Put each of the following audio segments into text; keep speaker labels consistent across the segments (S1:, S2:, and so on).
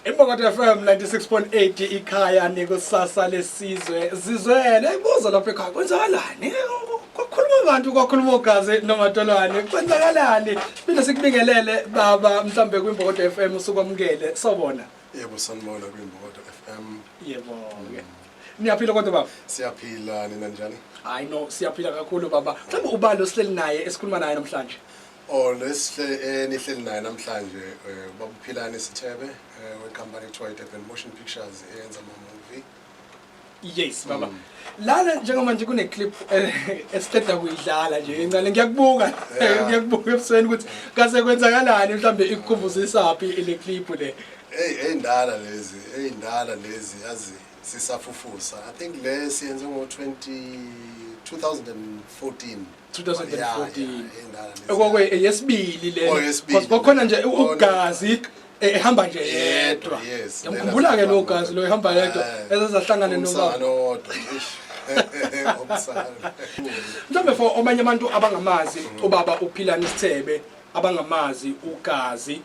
S1: Imbokodo FM 96.8 ikhaya nekusasa lesizwe zizwele ayibuza lapha ekhaya kwenzakalani kwakhuluma abantu kwakhuluma ugazi nomatolwane kwenzakalani phinde sikubingelele baba mhlambe kwimbokodo FM usukwamukele sobona
S2: yebo sanibona kwimbokodo FM
S1: yebo niyaphila kodwa baba
S2: siyaphila nina njani
S1: hayi no siyaphila kakhulu baba mhlawumbe ubalo sihleli naye esikhuluma naye namhlanje
S2: nihleli naye namhlanje baba Philani Sithebe we-company ekuthiwa Durban Motion Pictures eyenza ama-movie.
S1: Yes baba lana njengoba nje kune clip esiceda kuyidlala nje incane ngiyakubuka ebusweni ukuthi kase kwenzakalani mhlambe ikukhumbuzisaphi ile clip le
S2: eyindala lezi yazi sisafufusa. I think le siyenze ngo-2014
S1: okwe yesibili le ngokukhona nje ugazi ehamba nje yedwa ngikhumbula ke lo gazi lo ehamba yedwa ezahlangana nobaba mhlawumbe for omanye abantu abangamazi ubaba uPhilani Sithebe abangamazi ugazi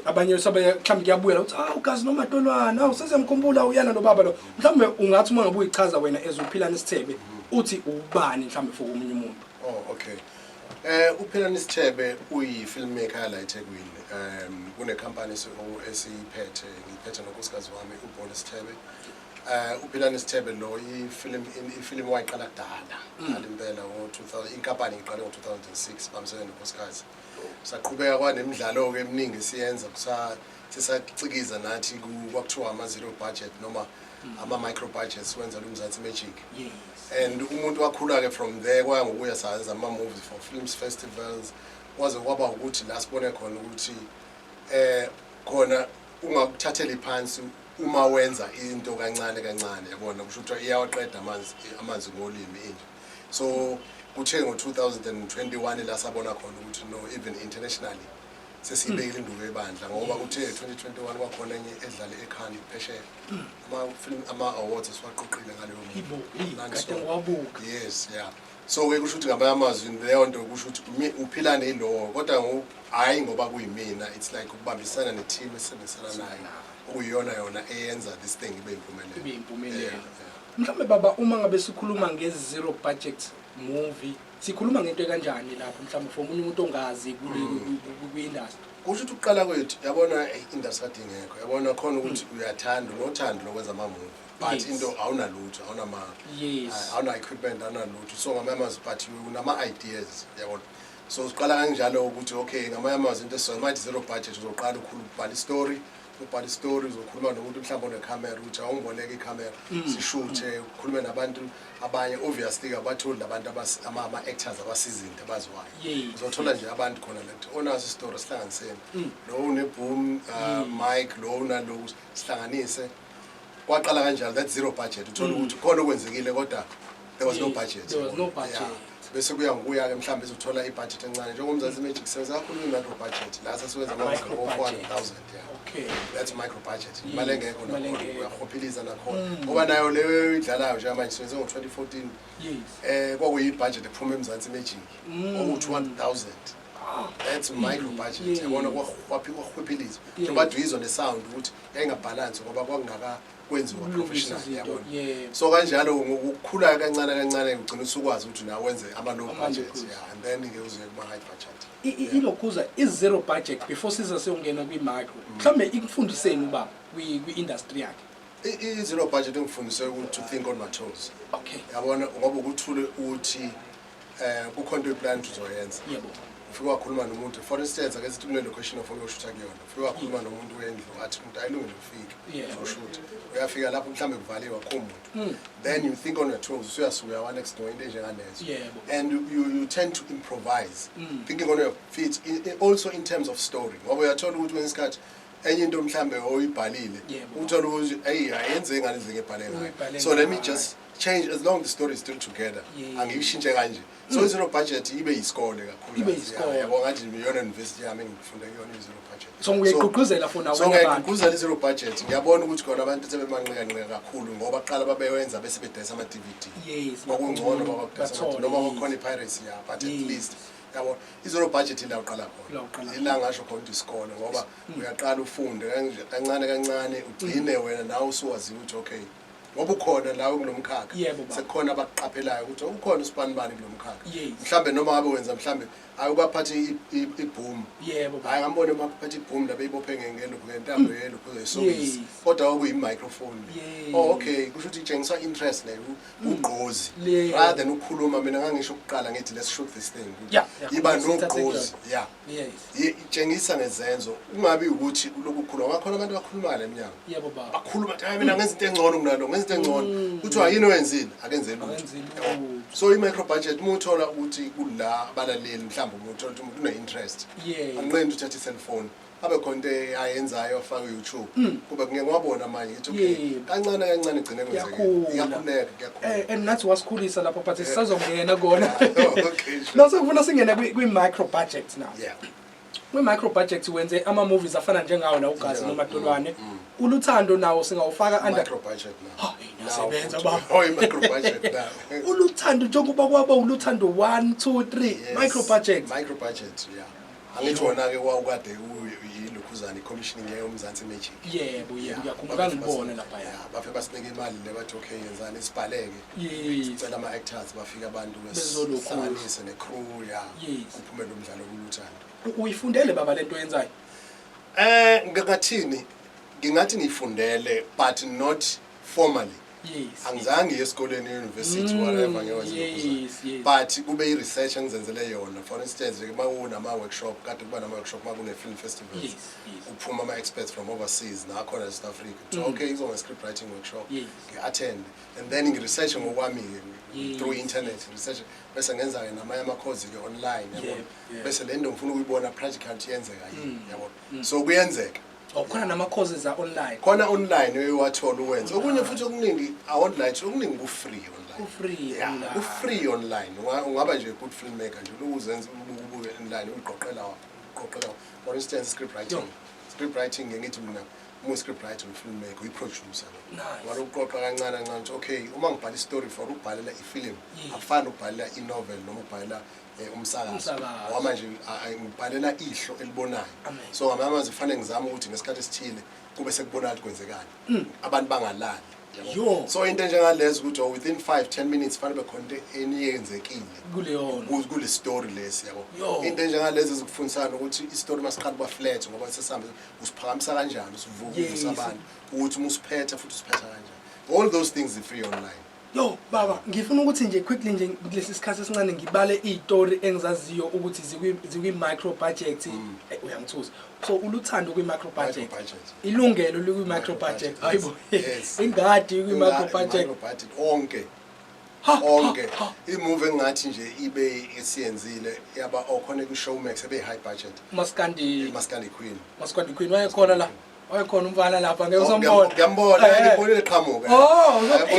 S1: abanye mhlawumbe kuyabuya ukuthi ugazi nomatolwana usezemkhumbula uyana nobaba lo mhlawumbe ungathi uma ngabe uyichaza wena ezuPhilani Sithebe uthi ubani mhlawumbe for omunye umuntu.
S2: Okay. uPhilani Sithebe uyi-filmmaker la eThekwini. Kune company esiyiphethe ngiphethe nonkosikazi wami uBona Sithebe. uPhilani Sithebe lo ifilm wayiqala kudala impela ngo-2000 inkampani iqale ngo-2006 bamsebenzisa nonkosikazi. Saqhubeka kwanemidlalo ke eminingi siyenza sisacikiza nathi kwakuthiwa ama-zero budget noma ama-micro budgets wenza lo-Mzansi Magic. And umuntu wakhula ke from there kwaya ngokuya sayenza ama-movies for films festivals kwaze kwaba ukuthi la sibone khona ukuthi khona ungakuthathela phansi uma wenza into kancane yabona kusho ukuthi iyawaqeda amanzi ngolimi inje. So kuthe ngo-2021 la sabona khona ukuthi no even internationally sesibekile induku ebandla ngoba kuthe 2021 kwakhona enye edlale ekhani phesheya ama-awards esiwaqoqile ngaleyo
S1: muntu.
S2: Yes, yeah. So ke kusho ukuthi ngamanye amazwi leyo nto kusho ukuthi uPhilani yilowo kodwa hayi ngoba kuyimina, it's like ukubambisana ne-team esebenzisana nayo okuyiyona yona eyenza this thing ibe impumelelo.
S1: Mhlawumbe baba uma ngabe sikhuluma nge-zero budget movie sikhuluma ngento kanjani lapho mhlawumbe for umunye umuntu ongazi kwi-industry
S2: kusho ukuthi uqala kwethu yabona i-industry kade ingekho yabona khona ukuthi uyathanda unothando lokwenza ama-movie but into awunalutho awuna-equipment awunalutho so ngamanye amazwi but unama-ideas yabona so siqala kanjalo ukuthi okay ngamanye amazwi into esimathi zero budget uzoqala ubhala istori ubhala istori uzokhuluma nomuntu mhlawumbe onekhamera ukuthi awungiboleke ikhamera sishuthe ukhulume nabantu abanye obviously abatholi abantu ama-actors abasizinto abaziwayo uzothola nje abantu khona lethu onazo istori sihlanganisene lo uneboom mic lo unaloku sihlanganise kwaqala kanjalo that zero budget uthola ukuthi khona okwenzekile kodwa there was no budget. Bese kuya ngokuya ke mhlawumbe izothola ibudget encane njengomzansi Magic sebenza kakhulu i-micro budget la sesiwenza ama-400,000
S1: okay
S2: that's micro budget imali engekho nakhona uyahophiliza nakhona ngoba nayo leyo idlalayo nje manje siwenze ngo-2014 kwakuyi-budget ephuma eMzansi Magic oku-200,000 that's micro budget yabona kwahophiliza njengoba duyizwa ne-sound ukuthi yayingabhalansi ngoba kwakungakakwenziwa professional yabona so kanjalo ukukhula kancane ugcina usukwazi ukuthi nawe wenze ama-low budget and then ke uze kuma-high budget
S1: ilokhuza i-zero budget before siza siyongena kwi-micro mhlawumbe ikufundiseni ubaba kwi-industry yakhe
S2: i-zero budget ingifundise to think on my toes.
S1: Okay
S2: yabona ngoba ukuthule ukuthi kukhona into iplan uzoyenza ufike wakhuluma nomuntu for instance ake sithi kune-location ofuna uyoshutha kuyona ufike wakhuluma nomuntu wendlu athi umuntu ayilungile ufike uzoshutha uyafika lapho mhlawumbe kuvaliwe akho muntu then you think on your toes usuyasuka yawa next door into enjenganezo and you tend to improvise thinking on your feet also in terms of story ngoba uyathola ukuthi kwenye isikhathi enye into mhlawumbe oyibhalile uthola ukuthi ayenze ngale ndlela ebhale ngayo so let me just change as long as the story is still together angiyishintshe kanje so zero budget ibe yisikole kakhulu yabo ngathi iyona university yami engifunda kuyona zero budget
S1: so ngiyaqhuquzela for nawe
S2: so ngiyaqhuquzela zero budget ngiyabona ukuthi khona abantu sebemanqika kakhulu ngoba baqala babewenza bese bedayisa ama-DVD ngokungcono bakudayisa noma kukhona i-piracy but at least yabo izolo budget la uqala khona ila ngasho khona isikole ngoba uyaqala ufunde kancane kancane ugcine wena nawe usuwazi ukuthi okay ngoba ukhona la kulomkhakha sekukhona abaqaphelayo ukuthi ukhona usibanibani kulomkhakha mhlambe noma ngabe wenza mhlambe ayukaphathi iboom hayi ngambone maphathi iboom la beyibophe ngentambo yelo kuzoyisokisi kodwa okuyi microphone okay kusho ukuthi itshengisa interest le ugqozi rather than ukukhuluma mina ngangisho ukuqala ngithi let's shoot this thing iba nogqozi itshengisa ngezenzo ungabi ukuthi lokukhuluma ngakhona abantu bakhuluma le eminyango bakhuluma hayi mina ngenza into engcono kunalo ngenza into engcono kuthiwa yini wenzile akenze lutho so i-micro budget umuthola ukuthi kula abalaleli mhlawumbe umuthola ukuthi umuntu une-interest anqenda uthatha i-cellphone abe khona into ayenzayo afake YouTube kuba ngeke wabona manje ukuthi okay kancane kancane igcine kwenzeke iyakhuleka
S1: and nathi wasikhulisa lapho but sisazongena kona no sekufuna singene kwi-micro budget now kwi-micro budget wenze ama-movies afana njengawo la ugazi nomadolwane uluthando nawo singawufaka under
S2: micro budget now
S1: nasebenza baba
S2: micro budget now
S1: uluthando njengoba kwaba uluthando 1 2 3 micro budget
S2: angithona ke kwakade yilokhuzana i-commissioning yomzansi magic
S1: yebo ngiyakhumbula ngibona lapha
S2: bafe basinika imali le bathi okay yenzani sibhaleke sicela ama-actors bafika abantu besihlanganise ne-crew kuphumele umdlalo kuluthando
S1: uyifundele baba lento yenzayo
S2: ngingathi ngiyifundele but not formally angizange esikoleni university whatever but kube i-research engizenzele yona for instance uma kunama-workshop kade kuba nama-workshop uma kune-film festivals kuphuma ama-experts from overseas nakhona e-South Africa okay izoba script writing workshop ngi-attend and then ngi-research ngokwami-ke through internet research bese ngenza-ke namanye ama-course-ke online yabona bese le nto ngifuna ukuyibona practical yenzeka yini yabona so kuyenzeka
S1: khona nama-courses online
S2: khona online uyewathola uwenza okunye futhi okuningi online okuningi ku-free ku-free online ungaba nje good filmmaker nje ukuzenza ubuke online uyiqoqela for instance script writing ngithi mina script writer filmmaker uyi-producer ngoba uqoqa kancane kancane ukuthi okay uma ngibhala i-story for ukubhalela i-film akufani ukubhalela i-novel noma ukubhalela umsakazo ngoba manje ngibhalela ihlo elibonayo so ngamanye amazwi kufanele ngizame ukuthi ngesikhathi esithile kube sekubonakala kwenzekani abantu bangalali so into njengalezo ukuthi within 5-10 minutes fanele bekhona into eniyenzekile kule story lesi yabo into njengalezo zikufundisana ukuthi i-story masiqala kuba flat ngoba sesambe usiphakamisa kanjani usivukuza abantu ukuthi usiphetha futhi usiphetha kanjani all those things are free online
S1: baba ngifuna ukuthi nje quickly nje kulesi sikhathi esincane ngibale izitori engizaziyo ukuthi zikwi-micro budget uyangithusa so uluthando kwi-micro budget ilungelo likwi-micro budget hayibo ingadi kwi-micro budget
S2: onke i-movie engathi nje ibe esiyenzile yaba okhona ku-Showmax ebe high budget Maskandi Queen
S1: wayekhona la wayekhona umfana lapha ngeke usombona
S2: ngiyambona ngibonile qhamuka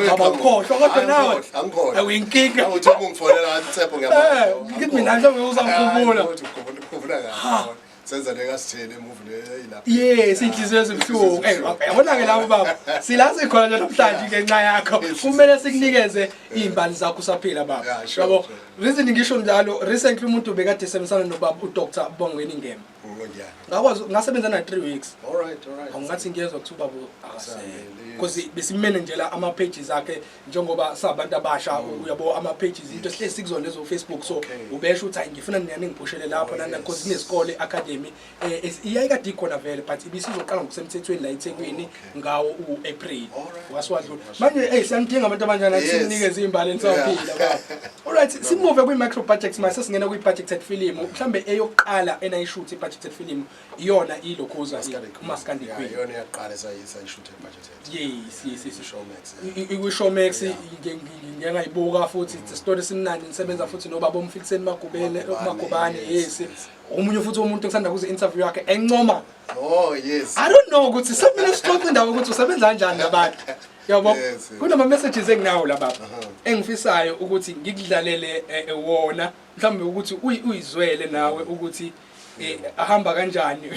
S1: ngabakhohlwa kodwa nawe
S2: angikhohlwa
S1: awuyinkinga
S2: uthi ungifonela Tsepo ngiyabona
S1: ngithi mina mhlawumbe uzamkhumbula
S2: ukhumbula senza leka sithele movie le ilapha
S1: inhliziyo ezibuhlungu yabona ke labo baba sila sikhona nje namhlanje ngenxa yakho kumele sikunikeze izimbali zakho usaphila baba yabo reason ngisho njalo recently umuntu bekade sebenzana nobaba uDr Bongweni Ngema ngakwazi ngasebenza na 3 weeks
S2: alright
S1: awungathi ngiyezwa ukuthi ubaba akasele because besimanagela ama pages akhe njengoba sabantu abasha uyabo ama pages into sihlezi sikuzona lezo Facebook so ubesho uthi ngifuna niyani ngiphushele lapho nana because kunesikole academy iyayikade ikhona vele but ibisizoqala ngokusemthethweni la eThekwini ngawo uApril waswadlula manje siyandinga abantu abanjani athi sinikeze izimbali ensaphila baba alright simove kwi-micro budget mase singena kwi-budgeted film mhlambe eyokuqala enayishoot i-budgeted film iyona ilokhuza uMaskandi Queen
S2: iyona yaqala sayishoot budgeted
S1: Showmax i-Showmax ngiyayibuka futhi it's a story simnandi nisebenza futhi nobaba omfikiseni Magubane omunye futhi umuntu ngisanda kuze interview yakhe encoma I don't know ukuthi semina sixoxe indawo ukuthi usebenza kanjani nabantu yabo kunama messages enginawo la baba engifisayo ukuthi ngikudlalele wona mhlawumbe ukuthi uyizwele nawe ukuthi ahamba kanjani